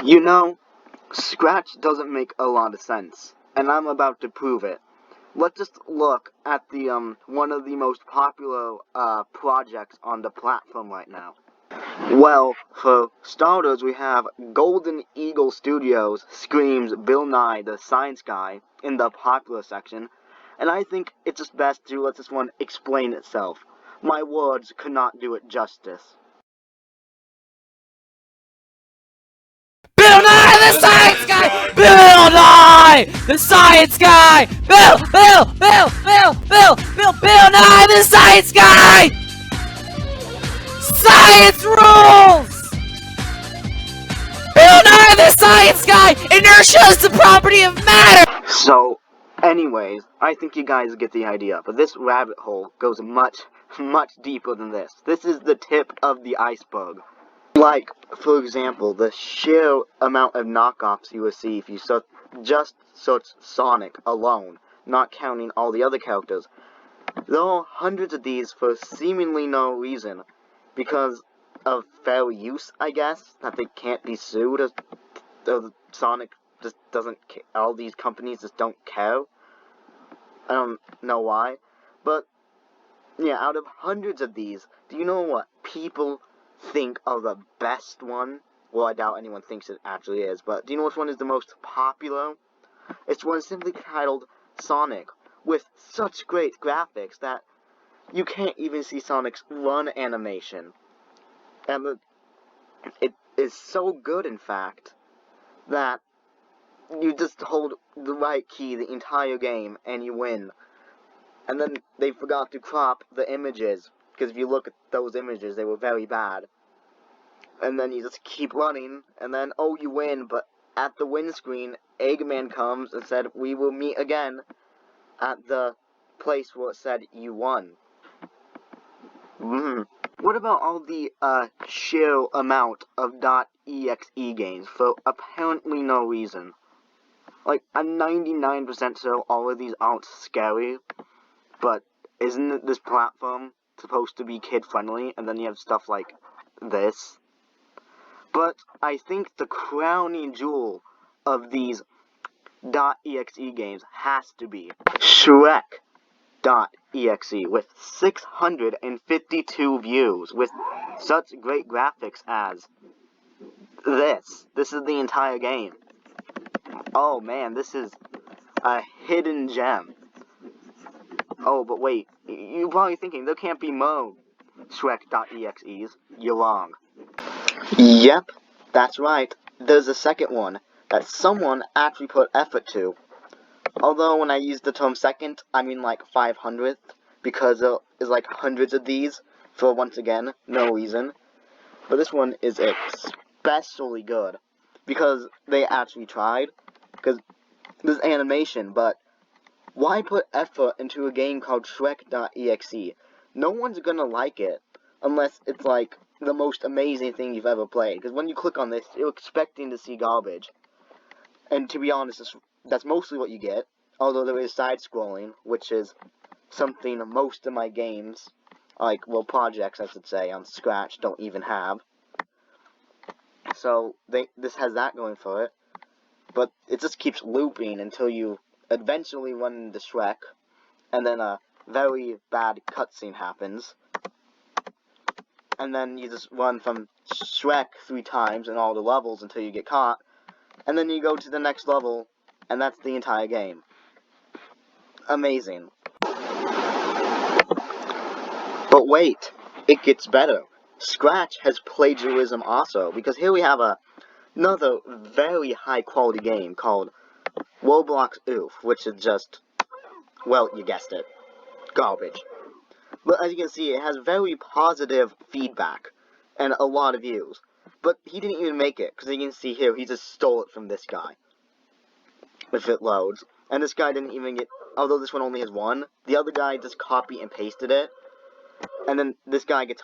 You know, Scratch doesn't make a lot of sense, and I'm about to prove it. Let's just look at the one of the most popular projects on the platform right now. Well, for starters, we have Golden Eagle Studios screams Bill Nye the Science Guy in the popular section, and I think it's just best to let this one explain itself. My words could not do it justice. Bill Nye the Science Guy! Bill Nye the Science Guy! Bill Nye the Science Guy! Science rules! Bill Nye the Science Guy! Inertia is the property of matter! So, anyways, I think you guys get the idea, but this rabbit hole goes much, much deeper than this. This is the tip of the iceberg. Like, for example, the sheer amount of knockoffs you will see if you just search Sonic alone, not counting all the other characters. There are hundreds of these for seemingly no reason, because of fair use, I guess, that they can't be sued, or Sonic just doesn't care. All these companies just don't care. I don't know why, but yeah, out of hundreds of these, do you know what people think of the best one? Well, I doubt anyone thinks it actually is, but do you know which one is the most popular? It's one simply titled Sonic, with such great graphics that you can't even see Sonic's run animation. And it is so good, in fact, that you just hold the right key the entire game and you win. And then they forgot to crop the images, because if you look at those images, they were very bad. And then you just keep running, and then, oh, you win, but at the win screen, Eggman comes and said, we will meet again at the place where it said you won. What about all the sheer amount of .exe games for apparently no reason? Like, I'm 99% sure all of these aren't scary, but isn't this platform supposed to be kid-friendly, and then you have stuff like this? But I think the crowning jewel of these .exe games has to be Shrek.exe with 652 views, with such great graphics as this. This is the entire game. Oh man, this is a hidden gem. Oh, but wait, you're probably thinking, there can't be more Shrek.exes. You're wrong. Yep, that's right. There's a second one that someone actually put effort to. Although when I use the term second, I mean like 500th, because there is like hundreds of these for, once again, no reason. But this one is especially good, because they actually tried, because there's animation, but why put effort into a game called Shrek.exe? No one's gonna like it, unless it's like the most amazing thing you've ever played. Because when you click on this, you're expecting to see garbage. And to be honest, that's mostly what you get. Although there is side-scrolling, which is something most of my games, like, well, projects, I should say, on Scratch don't even have. So, this has that going for it. But it just keeps looping until you eventually run into Shrek, and then a very bad cutscene happens. And then you just run from Shrek 3 times in all the levels until you get caught. And then you go to the next level, and that's the entire game. Amazing. But wait, it gets better. Scratch has plagiarism also, because here we have another very high quality game called Roblox Oof, which is just, well, you guessed it, garbage. But as you can see, it has very positive feedback and a lot of views. But he didn't even make it, because you can see here, he just stole it from this guy. If it loads. And this guy didn't even get, although this one only has one, the other guy just copy and pasted it. And then this guy gets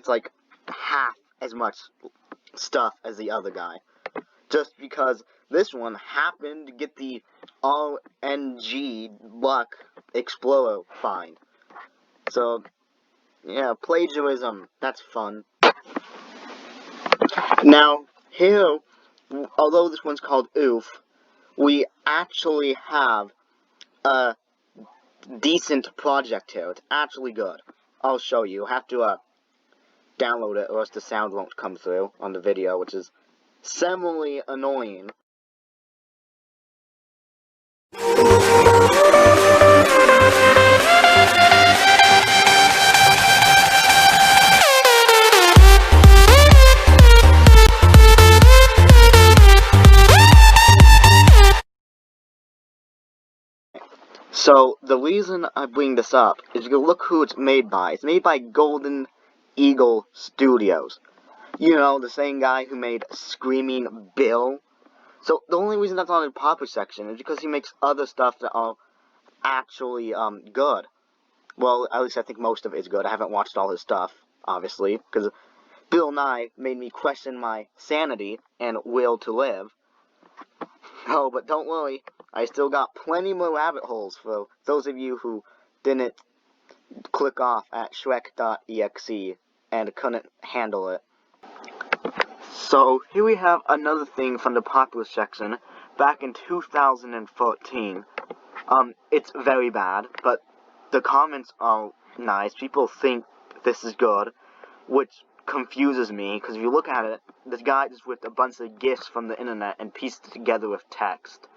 like half as much stuff as the other guy. Just because this one happened to get the RNG Luck Explorer fine. So, yeah, plagiarism, that's fun. Now, here although this one's called Oof, we actually have a decent project here. It's actually good. I'll show you. You'll have to download it or else the sound won't come through on the video, which is similarly annoying. So, the reason I bring this up is because look who it's made by. It's made by Golden Eagle Studios. You know, the same guy who made Screaming Bill. So, the only reason that's on the popular section is because he makes other stuff that are actually, good. Well, at least I think most of it is good. I haven't watched all his stuff, obviously, because Bill Nye made me question my sanity and will to live. Oh, but don't worry, I still got plenty more rabbit holes for those of you who didn't click off at Shrek.exe and couldn't handle it. So, here we have another thing from the popular section back in 2014. It's very bad, but the comments are nice. People think this is good, which confuses me, because if you look at it, this guy just ripped a bunch of GIFs from the internet and pieced it together with text.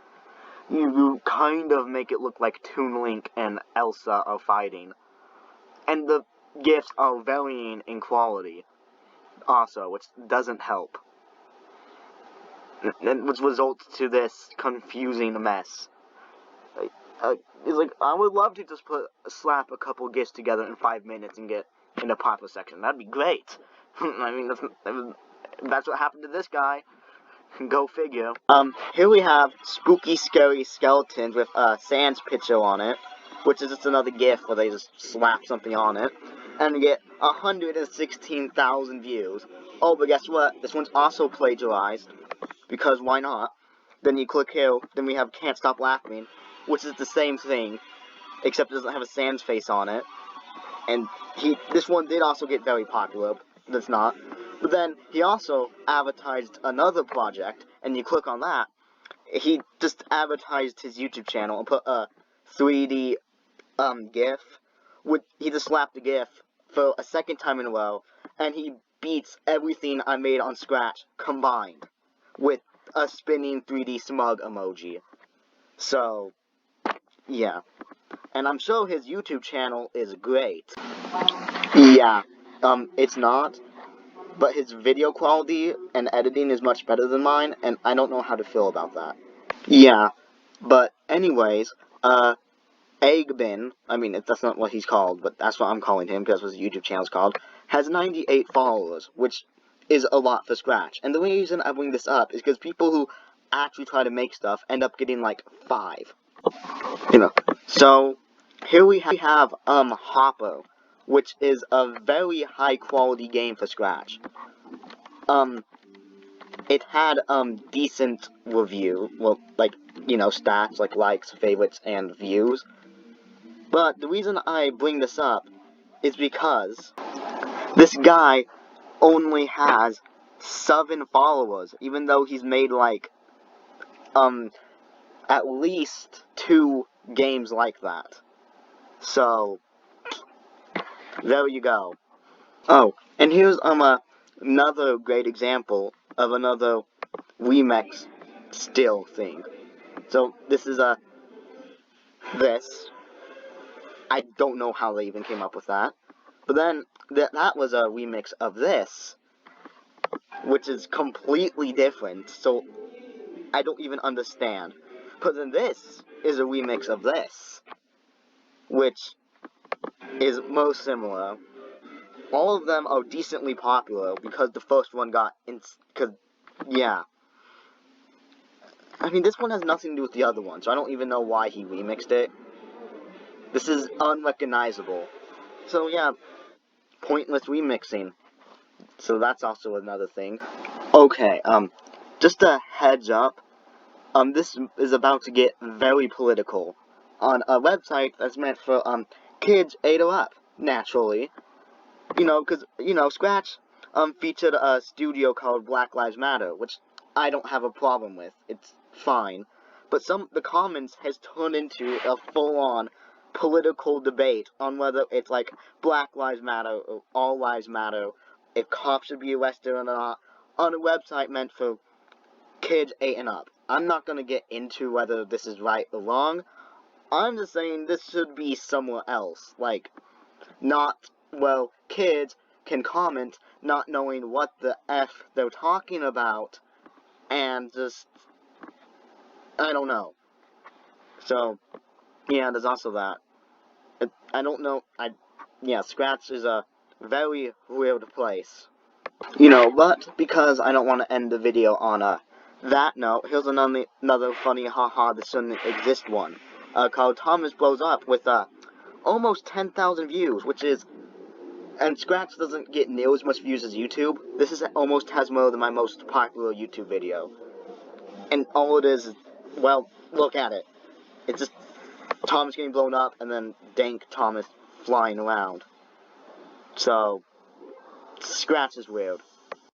You kind of make it look like Toon Link and Elsa are fighting. And the GIFs are varying in quality, also, which doesn't help. And which results to this confusing mess. It's like, I would love to just slap a couple GIFs together in 5 minutes and get in the popular section. That'd be great. I mean, that's what happened to this guy. Go figure. Here we have spooky, scary skeletons with a Sans picture on it, which is just another GIF where they just slap something on it, and you get 116,000 views. Oh, but guess what? This one's also plagiarized, because why not? Then you click here, then we have Can't Stop Laughing, which is the same thing, except it doesn't have a Sans face on it. And this one did also get very popular, but it's not. But then he also advertised another project, and you click on that. He just advertised his YouTube channel and put a 3D GIF. He just slapped the GIF for a second time in a row, and he beats everything I made on Scratch combined with a spinning 3D smug emoji. So, yeah. And I'm sure his YouTube channel is great. Yeah, it's not. But his video quality and editing is much better than mine, and I don't know how to feel about that. Yeah, but anyways, Eggbin, I mean, that's not what he's called, but that's what I'm calling him, because that's what his YouTube channel's called, has 98 followers, which is a lot for Scratch. And the reason I bring this up is because people who actually try to make stuff end up getting, like, 5. You know, so, here we have, Hopper, which is a very high-quality game for Scratch. It had, decent review, well, like, you know, stats, like likes, favorites, and views. But the reason I bring this up is because this guy only has 7 followers, even though he's made, like, at least 2 games like that. So, there you go. Oh, and here's, another great example of another remix still thing. So, this is, this. I don't know how they even came up with that. But then, that was a remix of this, which is completely different, so I don't even understand. But then this is a remix of this, which is most similar. All of them are decently popular because the first one got yeah. I mean, this one has nothing to do with the other one, so I don't even know why he remixed it. This is unrecognizable. So yeah, pointless remixing. So that's also another thing. Okay, just a heads up, this is about to get very political on a website that's meant for, kids 8 or up, naturally. You know, because, you know, Scratch, featured a studio called Black Lives Matter, which I don't have a problem with. It's fine. But the comments has turned into a full-on political debate on whether it's like Black Lives Matter or All Lives Matter, if cops should be arrested or not, on a website meant for kids 8 and up. I'm not gonna get into whether this is right or wrong. I'm just saying this should be somewhere else. Like, not, well, kids can comment not knowing what the F they're talking about, and just, I don't know. So, yeah, there's also that. I don't know, yeah, Scratch is a very weird place. But because I don't want to end the video on that note, here's another funny haha this shouldn't exist one. Called Thomas Blows Up with almost 10,000 views, which is, and Scratch doesn't get near as much views as YouTube. This is almost has more than my most popular YouTube video. And all it is, well, look at it. It's just Thomas getting blown up and then dank Thomas flying around. So, Scratch is weird.